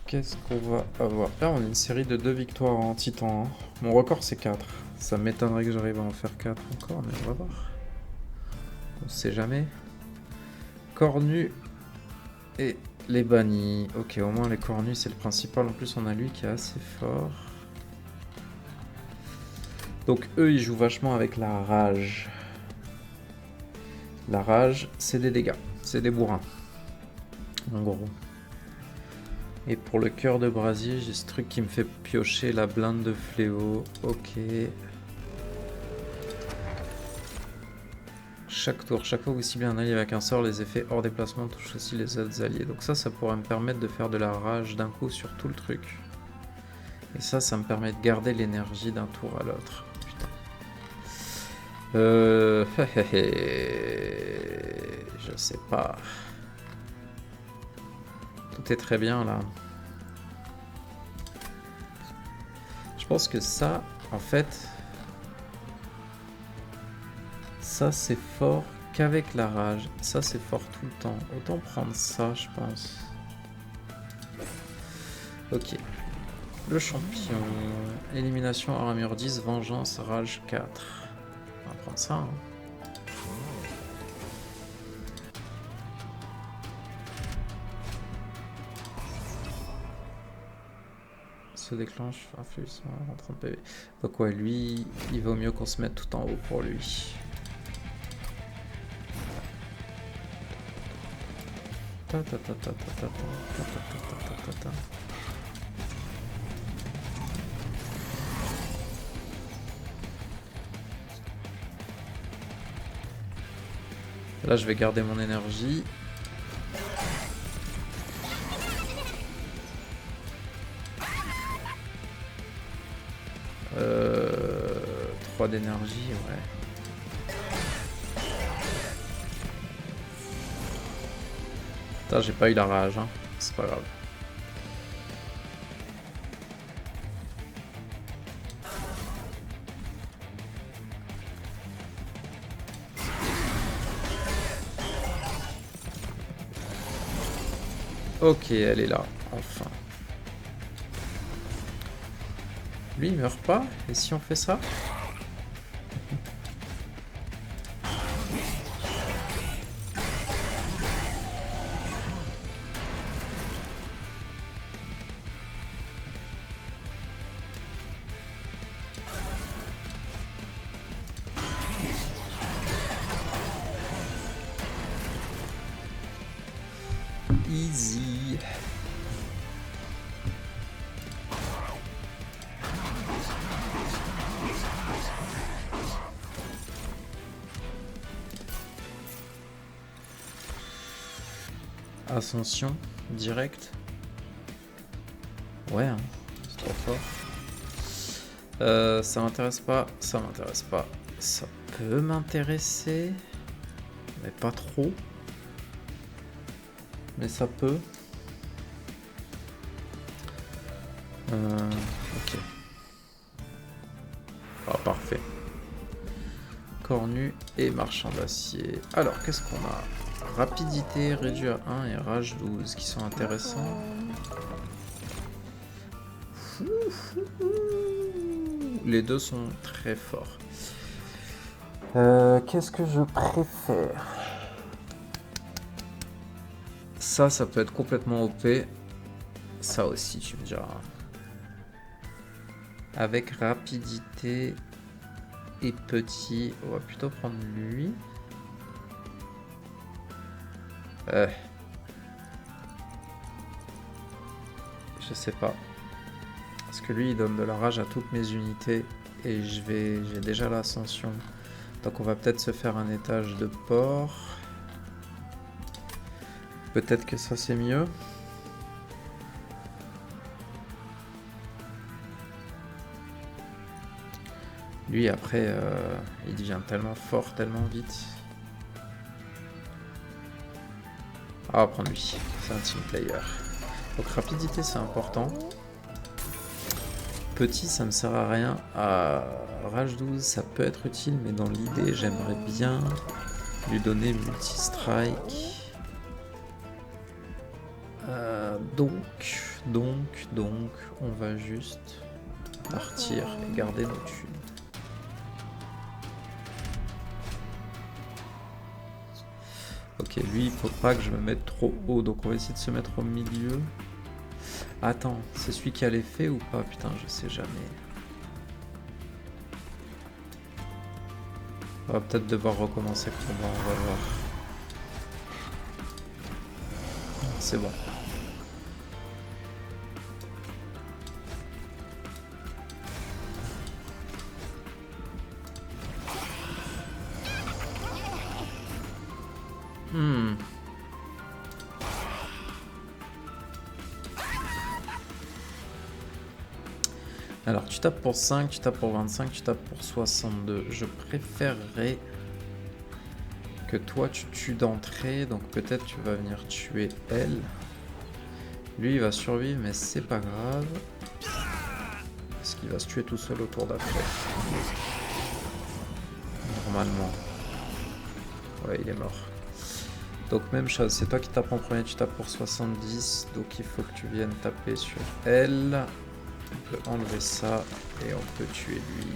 Qu'est-ce qu'on va avoir? Là, on a une série de 2 victoires en titan. Hein. Mon record, c'est 4. Ça m'étonnerait que j'arrive à en faire 4 encore, mais on va voir. On sait jamais. Cornu et les bannis. Ok, au moins les cornus, c'est le principal. En plus, on a lui qui est assez fort. Donc, eux, ils jouent vachement avec la rage. La rage, c'est des dégâts. C'est des bourrins. En gros. Et pour le cœur de brasier, j'ai ce truc qui me fait piocher la blinde de fléau. Ok. Chaque tour, chaque fois que vous ciblez un allié avec un sort, les effets hors déplacement touchent aussi les autres alliés. Donc ça pourrait me permettre de faire de la rage d'un coup sur tout le truc. Et ça me permet de garder l'énergie d'un tour à l'autre. Putain. Je sais pas. Tout est très bien là. Je pense que ça, en fait, ça c'est fort qu'avec la rage. Ça c'est fort tout le temps. Autant prendre ça, je pense. Ok. Le champion. Élimination armure 10, vengeance, rage 4. On va prendre ça. Hein. Se déclenche, influx, 30 PV. Donc ouais, lui, il vaut mieux qu'on se mette tout en haut pour lui. Là, je vais garder mon énergie. Euh, 3 d'énergie, ouais. Putain, j'ai pas eu la rage, hein. C'est pas grave. Ok, elle est là, enfin. Lui, il meurt pas? Et si on fait ça? Easy. Ascension, direct. Ouais, hein, c'est trop fort. Ça m'intéresse pas, ça m'intéresse pas. Ça peut m'intéresser, mais pas trop. Mais ça peut. Ok. Ah, parfait. Cornu et marchand d'acier. Alors, qu'est-ce qu'on a? Rapidité réduit à 1 et rage 12 qui sont intéressants. Les deux sont très forts. Qu'est-ce que je préfère? Ça peut être complètement OP. Ça aussi, tu me diras. Avec rapidité et petit, on va plutôt prendre lui. Je sais pas. Parce que lui, il donne de la rage à toutes mes unités. Et j'ai déjà l'ascension. Donc on va peut-être se faire un étage de port. Peut-être que ça c'est mieux. Lui après, il devient tellement fort, tellement vite. Ah, on va prendre lui. C'est un team player. Donc rapidité c'est important. Petit ça me sert à rien. Rage 12 ça peut être utile, mais dans l'idée j'aimerais bien lui donner multi-strike. Donc, on va juste partir et garder nos thunes. Ok, lui, il faut pas que je me mette trop haut, donc on va essayer de se mettre au milieu. Attends, c'est celui qui a l'effet ou pas? Putain, je sais jamais. On va peut-être devoir recommencer le combat, on va voir. C'est bon. Alors, tu tapes pour 5, tu tapes pour 25, tu tapes pour 62. Je préférerais que toi tu tues d'entrée, donc peut-être tu vas venir tuer elle. Lui il va survivre, mais c'est pas grave. Parce qu'il va se tuer tout seul au tour d'après. Normalement. Ouais, il est mort. Donc même chose, c'est toi qui tapes en premier, tu tapes pour 70. Donc il faut que tu viennes taper sur elle. On peut enlever ça et on peut tuer lui.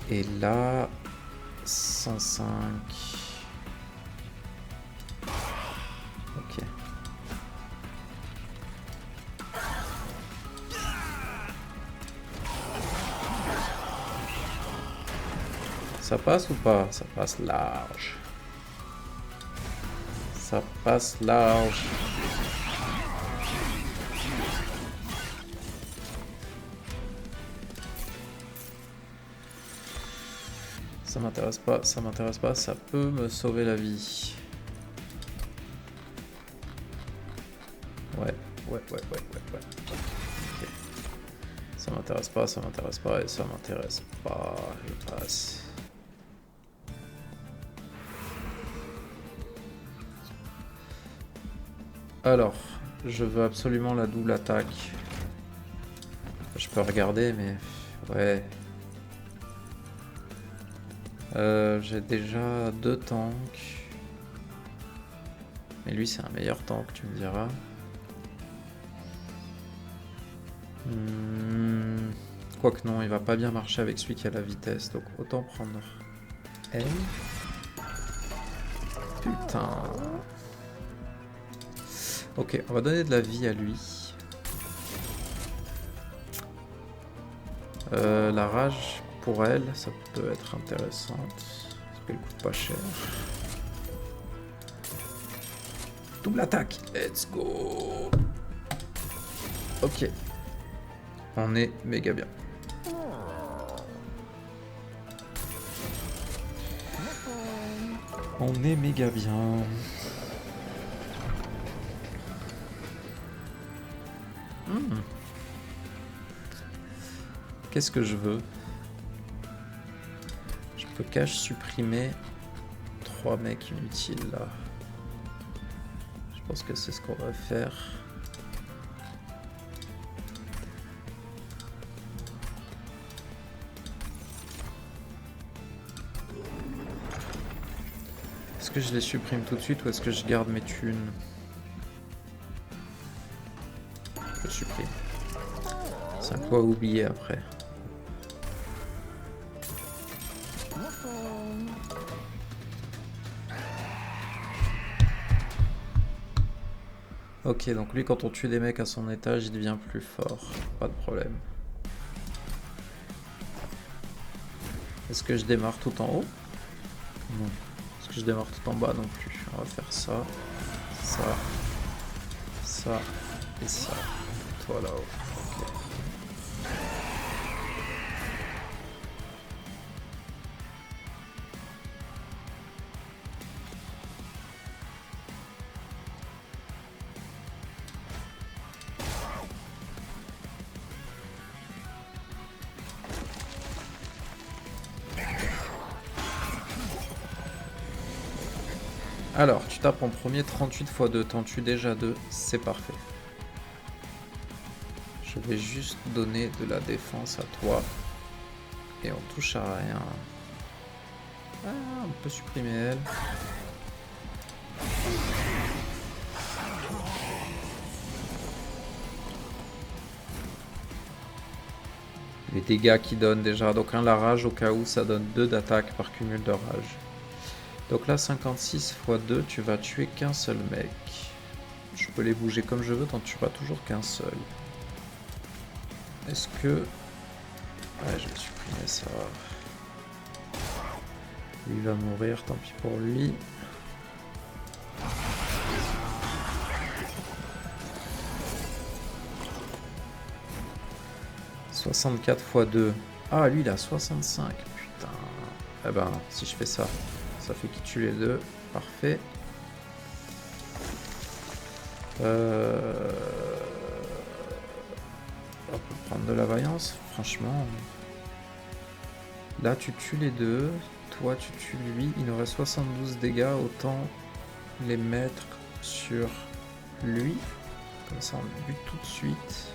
Et là, 105. Ok. Ça passe ou pas? Ça passe large. Ça passe large. Ça m'intéresse pas, ça m'intéresse pas, ça peut me sauver la vie. Ouais. Ok. Ça m'intéresse pas, ça m'intéresse pas et ça m'intéresse pas. Je passe. Alors, je veux absolument la double attaque. Je peux regarder, mais ouais. J'ai déjà 2 tanks. Mais lui, c'est un meilleur tank, tu me diras. Quoique non, il va pas bien marcher avec celui qui a la vitesse. Donc autant prendre elle. Putain. Ok, on va donner de la vie à lui. La rage pour elle, ça peut être intéressant. Parce qu'elle coûte pas cher. Double attaque. Let's go. Ok. On est méga bien. On est méga bien. Qu'est-ce que je veux? Je peux cache supprimer 3 mecs inutiles là. Je pense que c'est ce qu'on va faire. Est-ce que je les supprime tout de suite ou est-ce que je garde mes thunes? Je supprime. C'est un coup à oublier après. Ok, donc lui quand on tue des mecs à son étage, il devient plus fort. Pas de problème. Est-ce que je démarre tout en haut? Non. Est-ce que je démarre tout en bas? Non plus. On va faire ça, ça, ça et ça. Toi là-haut. Ok. Alors, tu tapes en premier 38 x 2, t'en tues déjà 2, c'est parfait. Je vais juste donner de la défense à toi. Et on touche à rien. Ah, on peut supprimer elle. Les dégâts qui donnent déjà. Donc la rage au cas où ça donne 2 d'attaque par cumul de rage. Donc là 56 x 2, tu vas tuer qu'un seul mec. Je peux les bouger comme je veux, t'en tueras toujours qu'un seul. Est-ce que... Ouais, je vais supprimer ça. Lui va mourir, tant pis pour lui. « 64 x 2. Ah, lui, il a 65. Putain. Eh ben, si je fais ça, ça fait qu'il tue les deux. Parfait. On peut prendre de la vaillance, franchement. Là, tu tues les deux. Toi, tu tues lui. Il aurait 72 dégâts. Autant les mettre sur lui. Comme ça, on le bute tout de suite.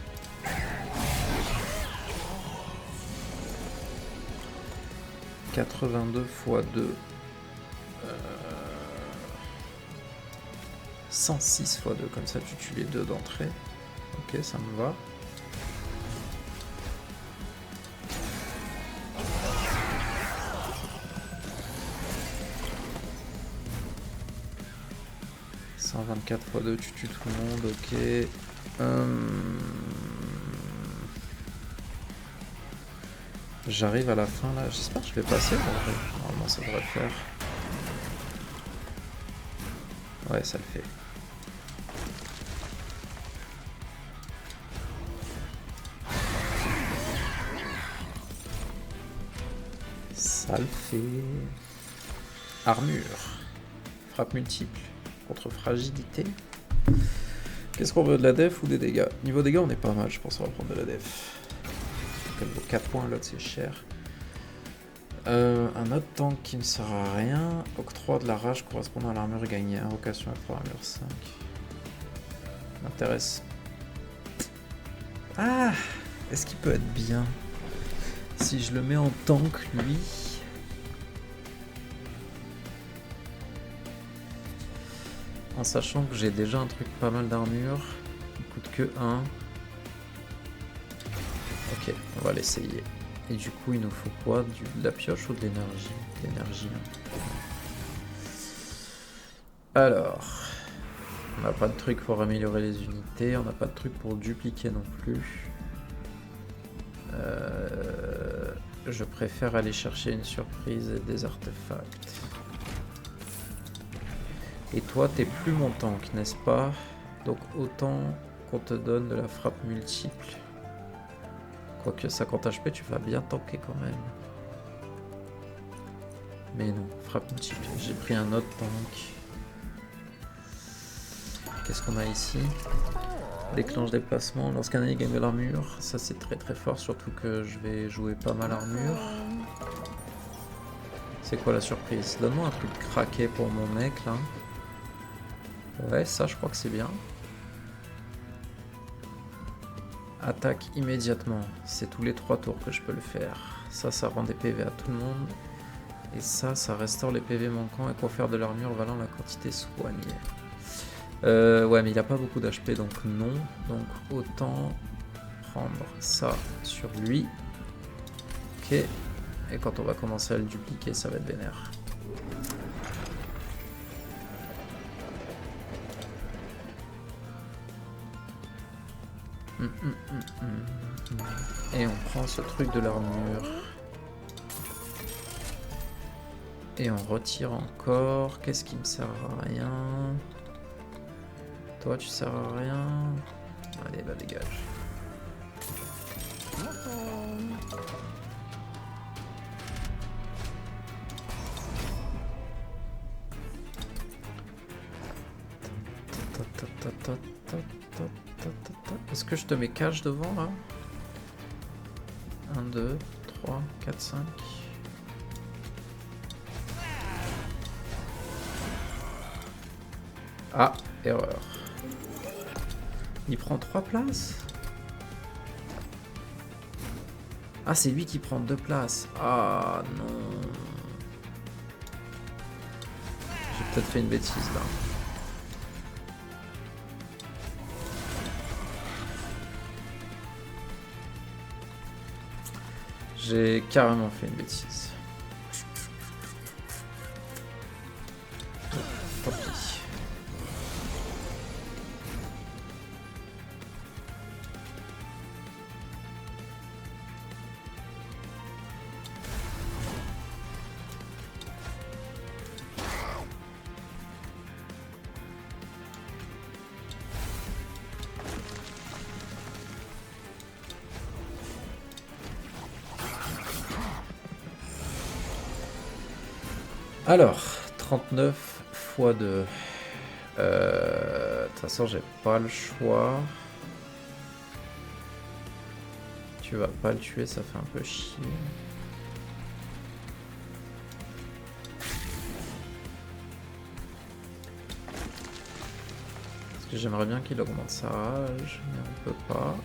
« 82 x 2. 106 x 2. Comme ça, tu tues les deux d'entrée. Ok, ça me va. « 124 x 2, tu tues tout le monde, ok. J'arrive à la fin là, j'espère que je vais passer. Normalement ça devrait le faire. Ouais, ça le fait. Ça le fait. Armure. Frappe multiple. Contre fragilité. Qu'est-ce qu'on veut, de la def ou des dégâts? Niveau dégâts, on est pas mal, je pense qu'on va prendre de la def. Comme vaut 4 points, l'autre c'est cher. Un autre tank qui ne sert à rien. Octroi de la rage correspondant à l'armure gagnée. Invocation à armure 5. M'intéresse. Ah, est-ce qu'il peut être bien si je le mets en tank, lui? En sachant que j'ai déjà un truc pas mal d'armure. Il coûte que 1. Ok, on va l'essayer. Et du coup, il nous faut quoi? De la pioche ou de l'énergie? De l'énergie. Hein. Alors, on n'a pas de truc pour améliorer les unités. On n'a pas de truc pour dupliquer non plus. Je préfère aller chercher une surprise et des artefacts. Et toi, t'es plus mon tank, n'est-ce pas? Donc autant qu'on te donne de la frappe multiple. Quoique 50 HP, tu vas bien tanker quand même. Mais non, frappe multiple. J'ai pris un autre tank. Qu'est-ce qu'on a ici? Déclenche déplacement. Lorsqu'un allié gagne de l'armure. Ça c'est très très fort, surtout que je vais jouer pas mal armure. C'est quoi la surprise? Donne-moi un truc craqué pour mon mec là. Ouais, ça je crois que c'est bien. Attaque immédiatement. C'est tous les 3 tours que je peux le faire. Ça rend des PV à tout le monde. Et ça restaure les PV manquants et confère de l'armure valant la quantité soignée. Ouais, mais il a pas beaucoup d'HP, donc non. Donc autant prendre ça sur lui. Ok. Et quand on va commencer à le dupliquer, ça va être vénère. Et on prend ce truc de l'armure. Et on retire encore. Qu'est-ce qui me sert à rien? Toi, tu sers à rien. Allez, bah dégage. Est-ce que je te mets cache devant là? 1, 2, 3, 4, 5. Ah, erreur. Il prend 3 places? Ah, c'est lui qui prend 2 places. Ah non. peut-être fait une bêtise là. J'ai carrément fait une bêtise. Tant pis. Alors, 39 x 2. De toute façon, j'ai pas le choix. Tu vas pas le tuer, ça fait un peu chier. Parce que j'aimerais bien qu'il augmente sa rage, mais on peut pas.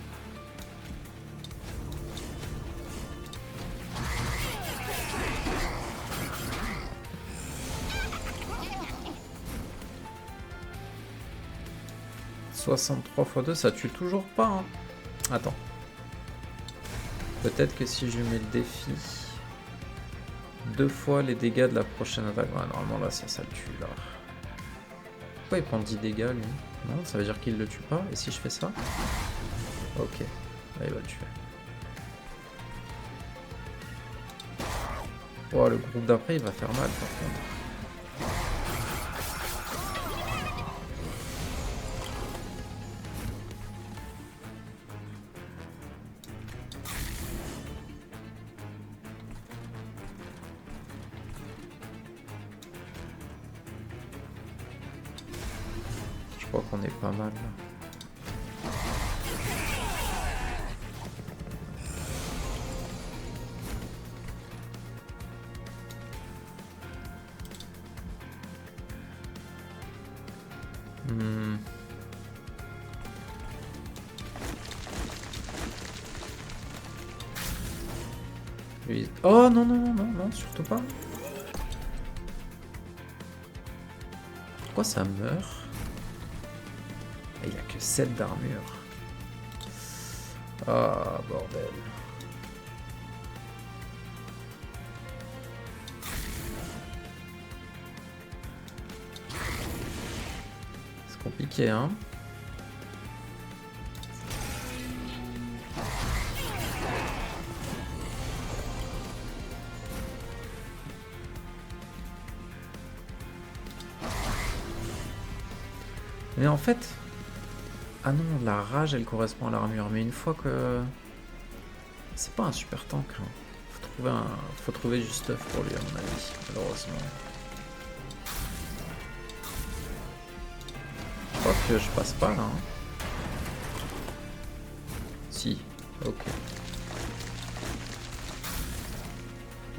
« 63 x 2, ça tue toujours pas, hein. Attends. Peut-être que si je lui mets le défi... 2 fois les dégâts de la prochaine attaque. Ouais, normalement là, ça le tue, là. Pourquoi il prend 10 dégâts, lui? Non, ça veut dire qu'il le tue pas. Et si je fais ça? Ok. Là, il va le tuer. Oh, le groupe d'après, il va faire mal, par contre. Je crois qu'on est pas mal, là. Lui... Oh non, non, non, non, non, surtout pas. Pourquoi ça meurt? Et il a que 7 d'armure. Ah, bordel. C'est compliqué, hein? Mais en fait... Ah non, la rage, elle correspond à l'armure. Mais une fois que... C'est pas un super tank. Hein. Faut trouver du stuff pour lui, à mon avis, malheureusement. Je crois que je passe pas, là. Hein. Si, ok.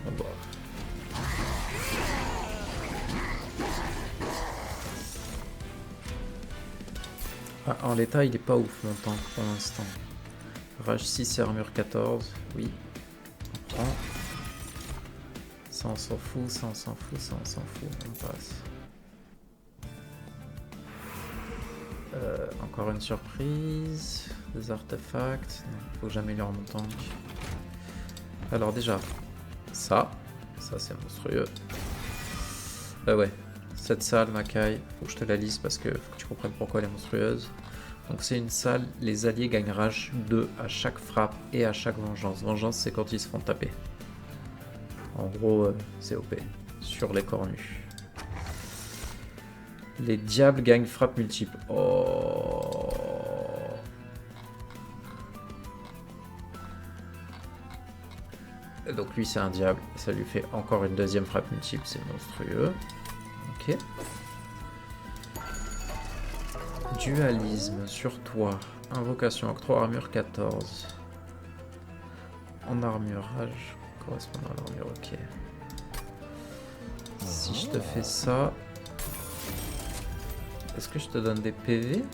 Bon bah... Ah, en l'état, il est pas ouf mon tank pour l'instant. Rage 6 et armure 14, oui. On prend. Ça on s'en fout, ça on s'en fout, ça on s'en fout, on passe. Encore une surprise. Des artefacts. Il faut que j'améliore mon tank. Alors déjà, ça c'est monstrueux. Ouais. Cette salle, Makai, faut que je te la lise parce que faut que tu comprennes pourquoi elle est monstrueuse. Donc c'est une salle, les alliés gagnent rage 2 à chaque frappe et à chaque vengeance. Vengeance, c'est quand ils se font taper. En gros, c'est OP. Sur les cornus. Les diables gagnent frappe multiple. Oh. Donc lui c'est un diable, ça lui fait encore une deuxième frappe multiple, c'est monstrueux. Ok. Dualisme sur toi. Invocation, octroi armure 14. En armurage, correspondant à l'armure, ok. Si je te fais ça... Est-ce que je te donne des PV?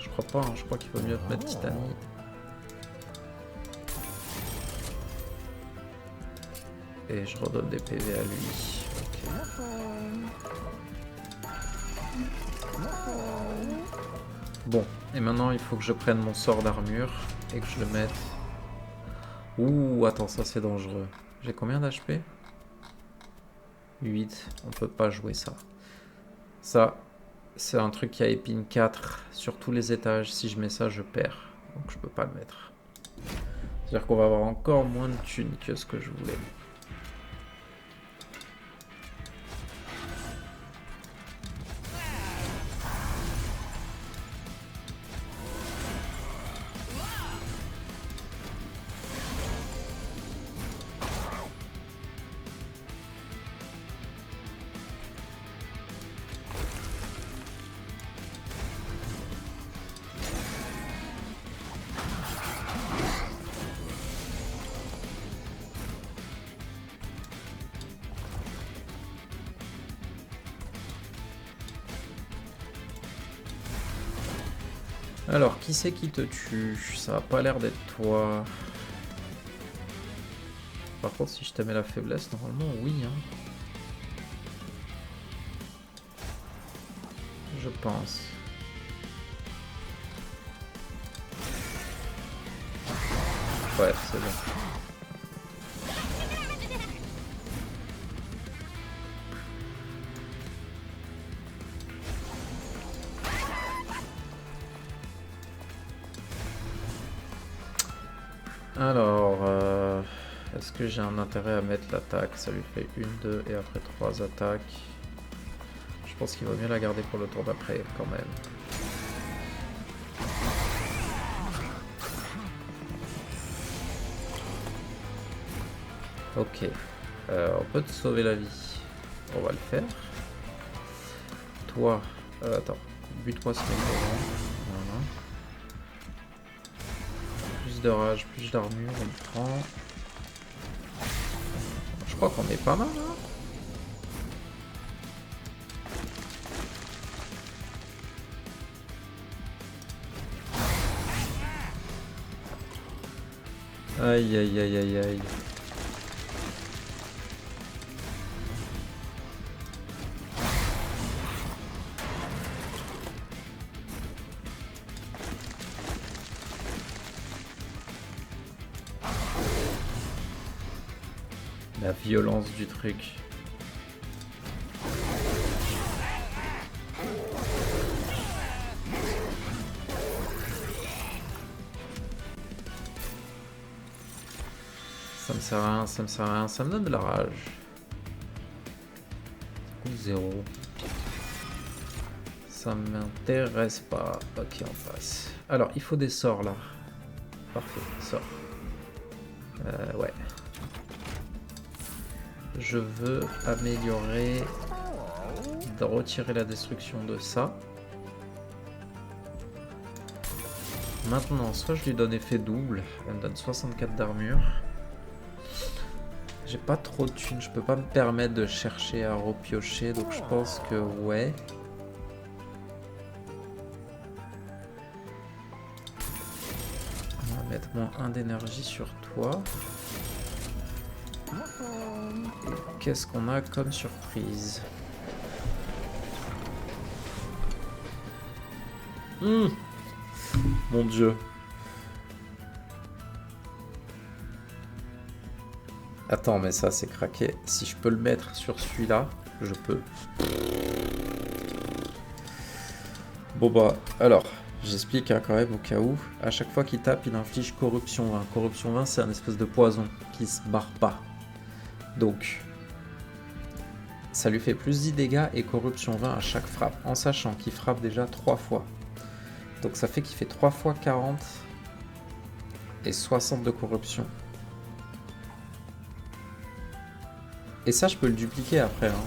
Je crois pas, hein, je crois qu'il vaut mieux te mettre Titanie. Et je redonne des PV à lui. Ok. Bon, et maintenant il faut que je prenne mon sort d'armure et que je le mette... Ouh, attends, ça c'est dangereux. J'ai combien d'HP? 8, on peut pas jouer ça. Ça, c'est un truc qui a épine 4 sur tous les étages. Si je mets ça, je perds. Donc je peux pas le mettre. C'est-à-dire qu'on va avoir encore moins de thunes que ce que je voulais. Alors, qui c'est qui te tue? Ça a pas l'air d'être toi. Par contre, si je te mets la faiblesse, normalement, oui. Hein. Je pense. Ouais, c'est bon. Alors, est-ce que j'ai un intérêt à mettre l'attaque? Ça lui fait 1, 2 et après 3 attaques. Je pense qu'il vaut mieux la garder pour le tour d'après quand même. Ok, on peut te sauver la vie. On va le faire. Toi, attends, bute-moi ce mec devant. Voilà. Plus de rage, plus d'armure, on le prend. Je crois qu'on est pas mal, hein. Aïe aïe aïe aïe aïe. La violence du truc. Ça me sert à rien, ça me sert à rien, ça me donne de la rage. Ça coûte 0. Ça m'intéresse pas. Ok, on passe. Alors, il faut des sorts là. Parfait, sort. Ouais. Je veux améliorer, de retirer la destruction de ça. Maintenant, soit je lui donne effet double, elle me donne 64 d'armure. J'ai pas trop de thunes, je peux pas me permettre de chercher à repiocher, donc je pense que ouais. On va mettre moins 1 d'énergie sur toi. Qu'est-ce qu'on a comme surprise? Mon Dieu. Attends, mais ça c'est craqué. Si je peux le mettre sur celui-là, je peux. Bon bah, alors, j'explique hein, quand même au cas où. À chaque fois qu'il tape, il inflige corruption 20. Corruption 20, c'est un espèce de poison qui se barre pas. Donc, ça lui fait plus 10 dégâts et corruption 20 à chaque frappe, en sachant qu'il frappe déjà 3 fois. Donc ça fait qu'il fait 3 fois 40 et 60 de corruption. Et ça, je peux le dupliquer après. Hein.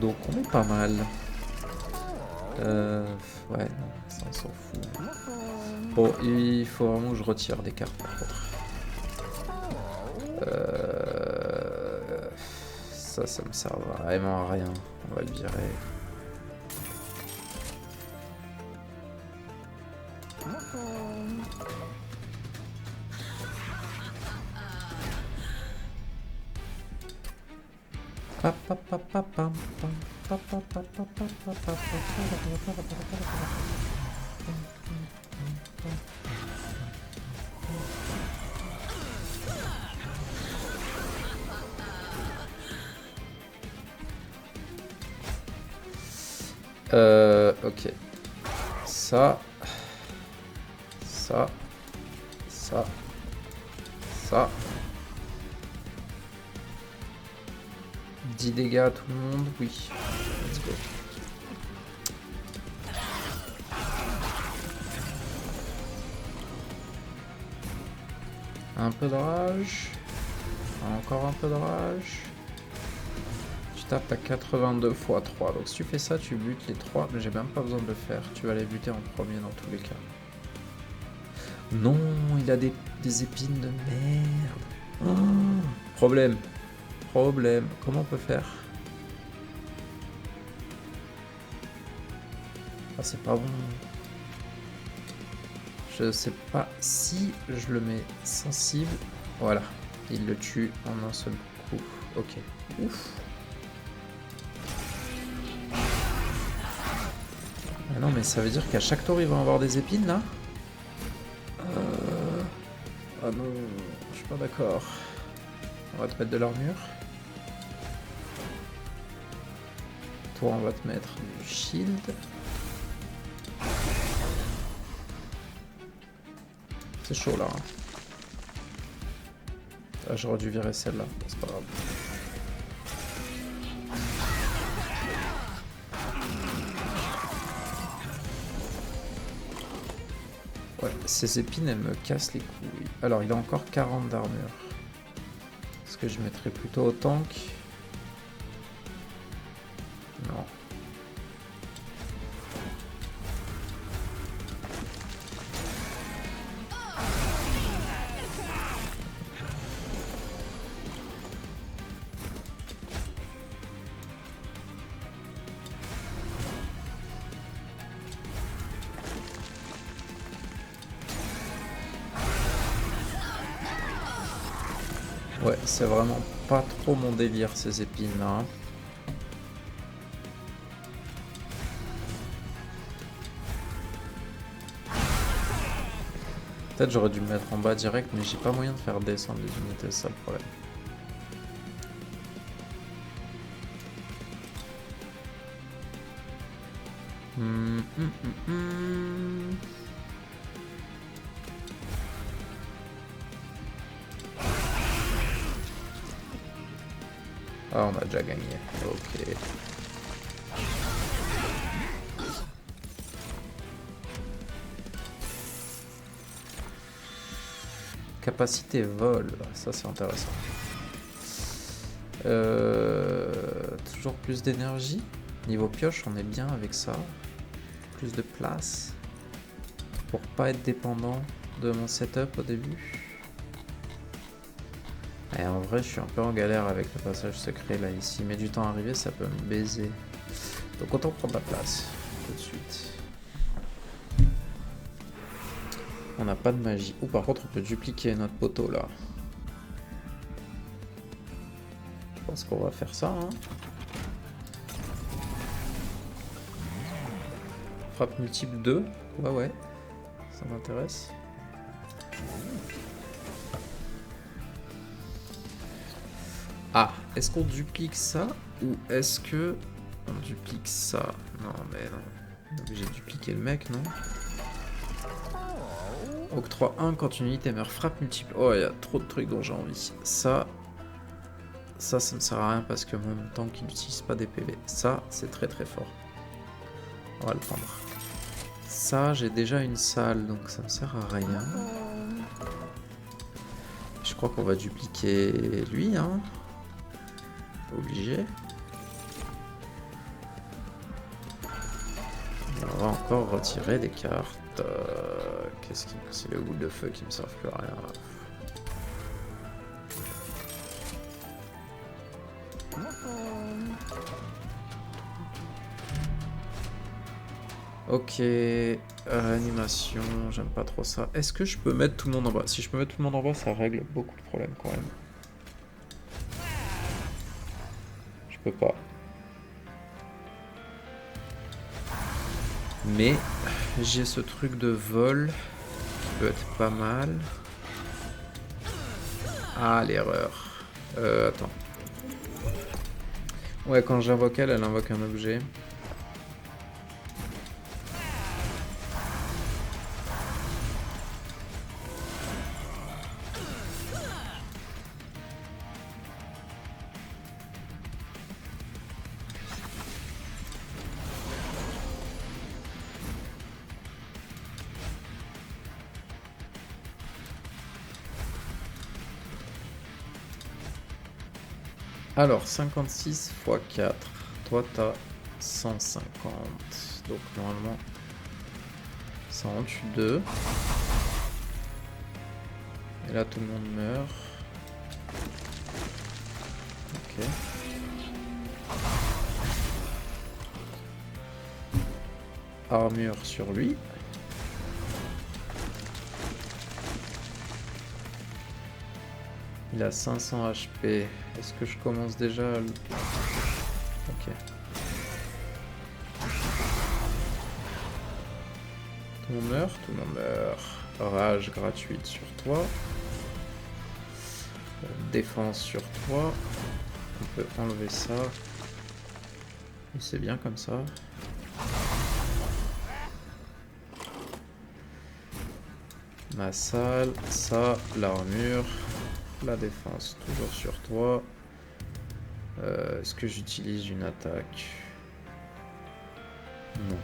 Donc on est pas mal. Ouais, non, ça on s'en fout. Bon, il faut vraiment que je retire des cartes par contre. Ça me sert vraiment à rien. On va le virer. Ok. Ça. 10 dégâts à tout le monde, oui. Let's go. Un peu de rage. Encore un peu de rage. Tu tapes à 82 x 3. Donc si tu fais ça, tu butes les 3. Mais j'ai même pas besoin de le faire. Tu vas les buter en premier dans tous les cas. Non, il a des épines de merde. Oh, problème. Comment on peut faire? Ah, c'est pas bon. Je sais pas si je le mets sensible. Voilà. Il le tue en un seul coup. Ok. Ouf. Ah non, mais ça veut dire qu'à chaque tour, il va avoir des épines, là? Ah non, je suis pas d'accord. On va te mettre de l'armure. Toi, on va te mettre du shield. C'est chaud là. Hein. Ah, j'aurais dû virer celle-là, c'est pas grave. Ouais, ces épines, elles me cassent les couilles. Alors, il a encore 40 d'armure. Est-ce que je mettrais plutôt au tank? Non. Ouais, c'est vraiment pas trop mon délire ces épines là. Peut-être j'aurais dû me mettre en bas direct, mais j'ai pas moyen de faire descendre les unités, c'est ça le problème. Ah, on a déjà gagné. Ok. Capacité vol, ça c'est intéressant. Toujours plus d'énergie. Niveau pioche, on est bien avec ça. Plus de place. Pour pas être dépendant de mon setup au début. Et en vrai, je suis un peu en galère avec le passage secret là. Ici, met du temps à arriver, ça peut me baiser. Donc autant prendre la place tout de suite. On n'a pas de magie. Ou par contre, on peut dupliquer notre poteau là. Je pense qu'on va faire ça. Hein. Frappe multiple 2. Ouais. Ça m'intéresse. Ah, est-ce qu'on duplique ça ou est-ce que on duplique ça? Non, mais non. J'ai dupliqué le mec, non? Octroi 1 quand une unité meurt. Frappe multiple. Oh, il y a trop de trucs dont j'ai envie. Ça me sert à rien parce que mon tank il n'utilise pas des PV. Ça, c'est très très fort. On va le prendre. Ça, j'ai déjà une salle, donc ça me sert à rien. Je crois qu'on va dupliquer lui, hein. Obligé. On va encore retirer des cartes. Qu'est-ce qui... C'est les boules de feu qui me servent plus à rien là. Ok, réanimation, j'aime pas trop ça. Est-ce que je peux mettre tout le monde en bas? Si je peux mettre tout le monde en bas, ça règle beaucoup de problèmes quand même. Je peux pas. Mais j'ai ce truc de vol qui peut être pas mal. Ah, l'erreur. Attends. Ouais, quand j'invoque elle, elle invoque un objet. Alors, 56 x 4. Toi, t'as 150. Donc, normalement, ça en tue 2. Et là, tout le monde meurt. Ok. Armure sur lui. Il a 500 HP. Est-ce que je commence déjà à le... Ok. Tout le monde meurt, tout le monde meurt. Rage gratuite sur toi. Défense sur toi. On peut enlever ça. Et c'est bien comme ça. Ma salle, ça, l'armure. La défense, toujours sur toi. Est-ce que j'utilise une attaque? Non.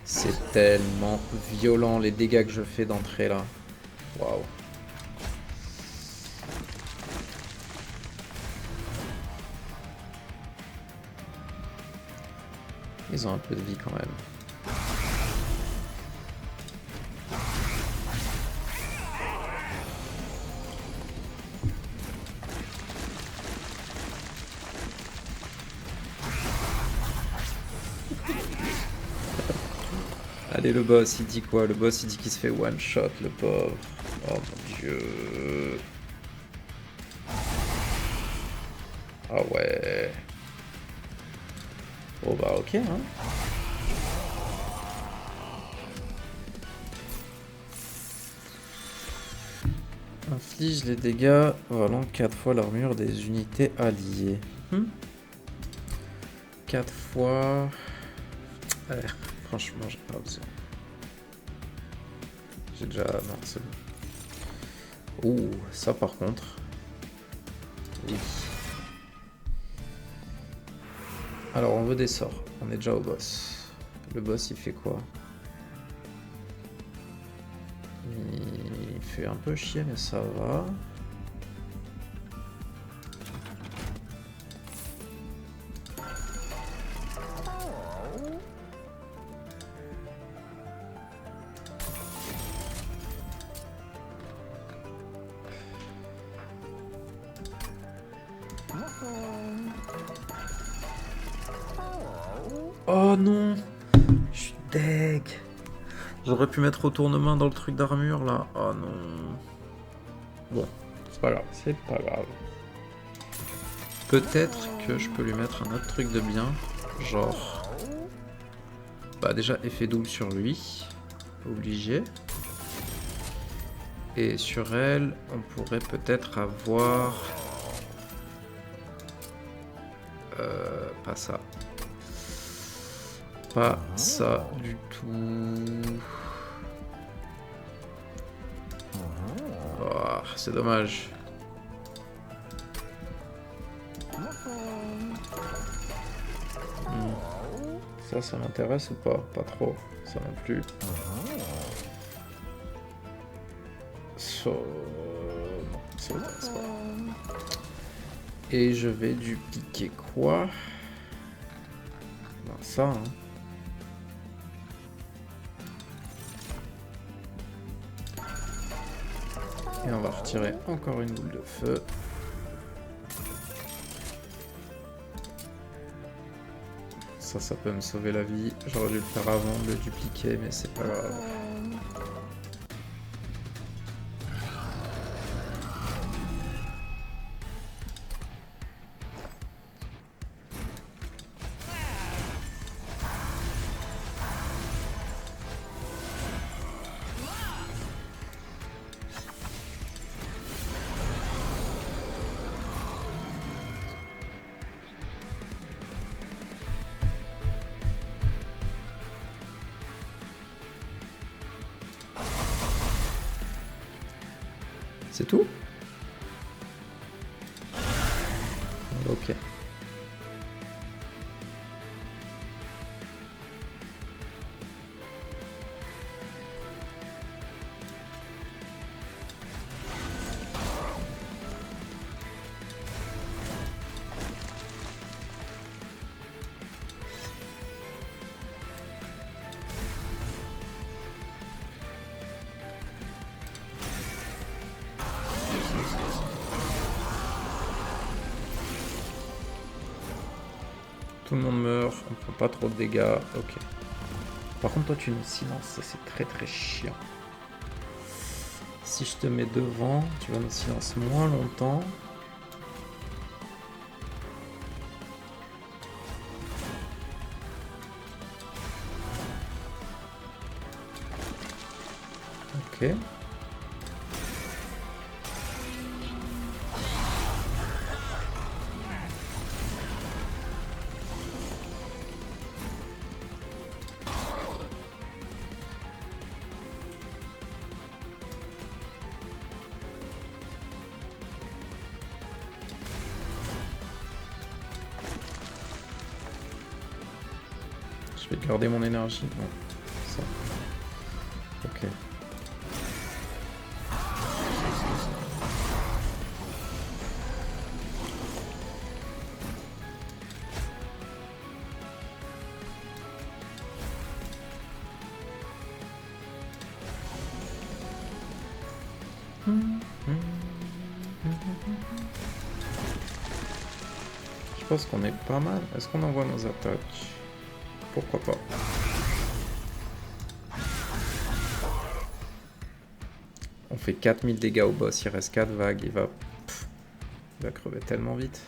C'est tellement violent les dégâts que je fais d'entrée là. Waouh. Ils ont un peu de vie quand même. Allez, le boss, il dit quoi? Le boss, il dit qu'il se fait one shot, le pauvre. Oh mon dieu. Ah ouais. Oh bah ok, hein. Inflige les dégâts valant 4 fois l'armure des unités alliées. 4 fois... Ouais, franchement, j'ai pas besoin. J'ai déjà... Non, c'est bon. Ouh, ça par contre... Oui. Alors, on veut des sorts. On est déjà au boss. Le boss, il fait quoi? Il fait un peu chier, mais ça va. Oh non! Je suis deg! J'aurais pu mettre retournement dans le truc d'armure là. Oh non! Bon, c'est pas grave, c'est pas grave. Peut-être que je peux lui mettre un autre truc de bien. Genre... Bah déjà, effet double sur lui. Obligé. Et sur elle, on pourrait peut-être avoir... pas ça. Pas ça du tout. Oh, c'est dommage. Ça m'intéresse ou pas? Pas trop. Ça non plus. Non, ça m'intéresse pas. Et je vais dupliquer quoi? Ben ça, hein. Et on va retirer encore une boule de feu. Ça peut me sauver la vie. J'aurais dû le faire avant de le dupliquer, mais c'est pas grave. C'est tout? Ok. Tout le monde meurt, on prend pas trop de dégâts, ok. Par contre toi tu nous silences, ça c'est très très chiant. Si je te mets devant, tu vas nous silencer moins longtemps. Ok. Je vais garder mon énergie. Non, ça. Ok. Je pense qu'on est pas mal. Est-ce qu'on envoie nos attaques? Pourquoi pas? On fait 4000 dégâts au boss, il reste 4 vagues, il va crever tellement vite.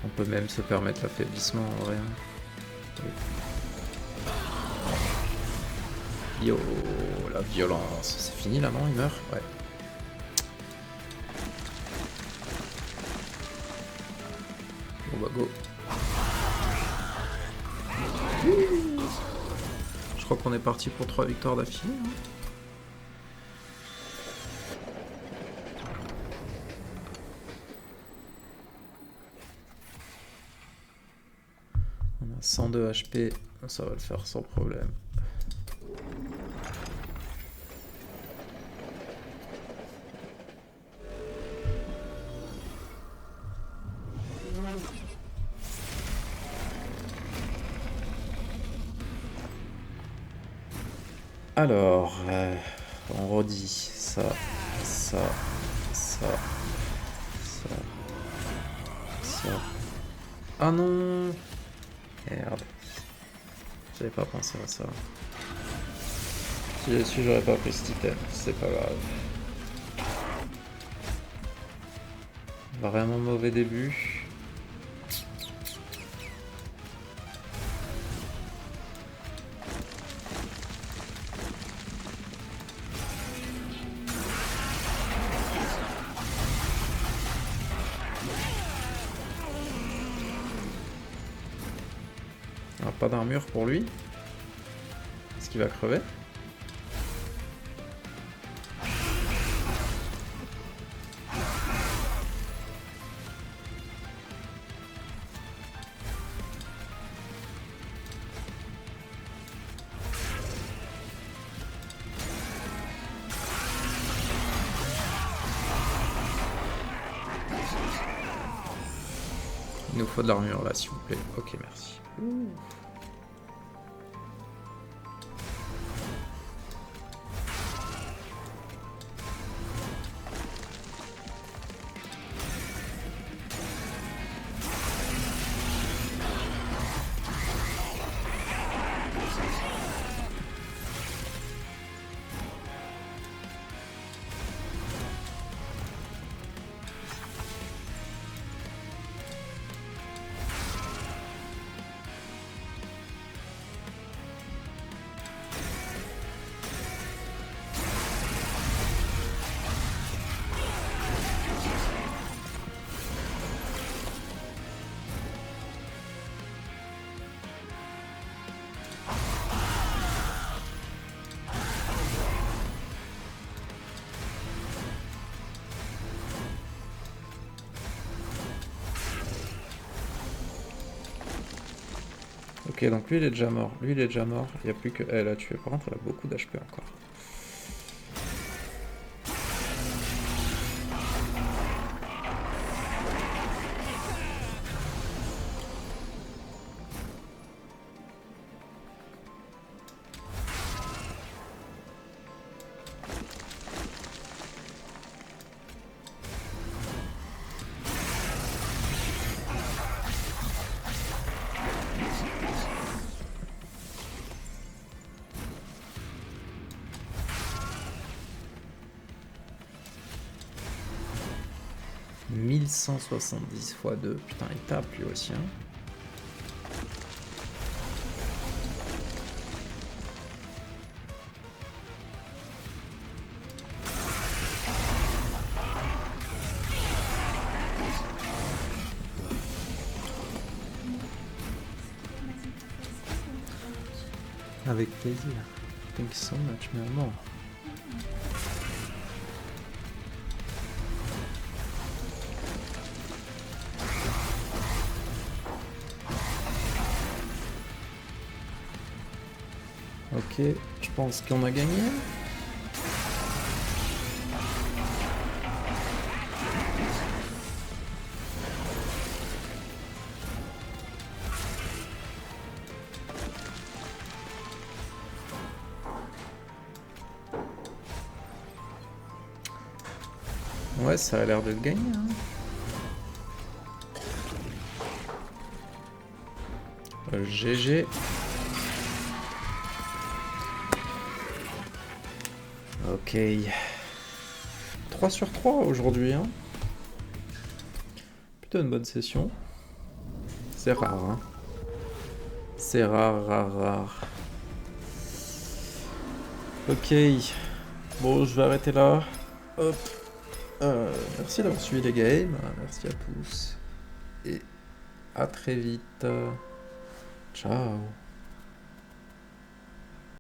On peut même se permettre l'affaiblissement en vrai. Oui. Yo, la violence. C'est fini là, non? Il meurt? Ouais. Bon bah go. Je crois qu'on est parti pour 3 victoires d'affilée. Hein. On a 102 HP, ça va le faire sans problème. Alors, on redit ça, ça, ça, ça, ça. Ah non! Merde. J'avais pas pensé à ça. Si j'avais su, j'aurais pas pris cet item. C'est pas grave. Vraiment mauvais début. Alors, pas d'armure pour lui. Est-ce qu'il va crever? Il nous faut de l'armure là, s'il vous plaît. Ok, merci. Ouh. Ok, donc lui il est déjà mort. Lui il est déjà mort. Il n'y a plus que elle à tuer. Par contre, elle a beaucoup d'HP encore. « 1170 x 2. Putain, il tape lui aussi, hein. Avec plaisir. Thank you so much, mais non. Ok, je pense qu'on a gagné. Ouais, ça a l'air de gagner, hein. GG. Ok. 3 sur 3 aujourd'hui, hein. Plutôt une bonne session. C'est rare, hein. C'est rare, rare, rare. Ok. Bon, je vais arrêter là. Hop. Merci d'avoir suivi les games. Merci à tous. Et à très vite. Ciao.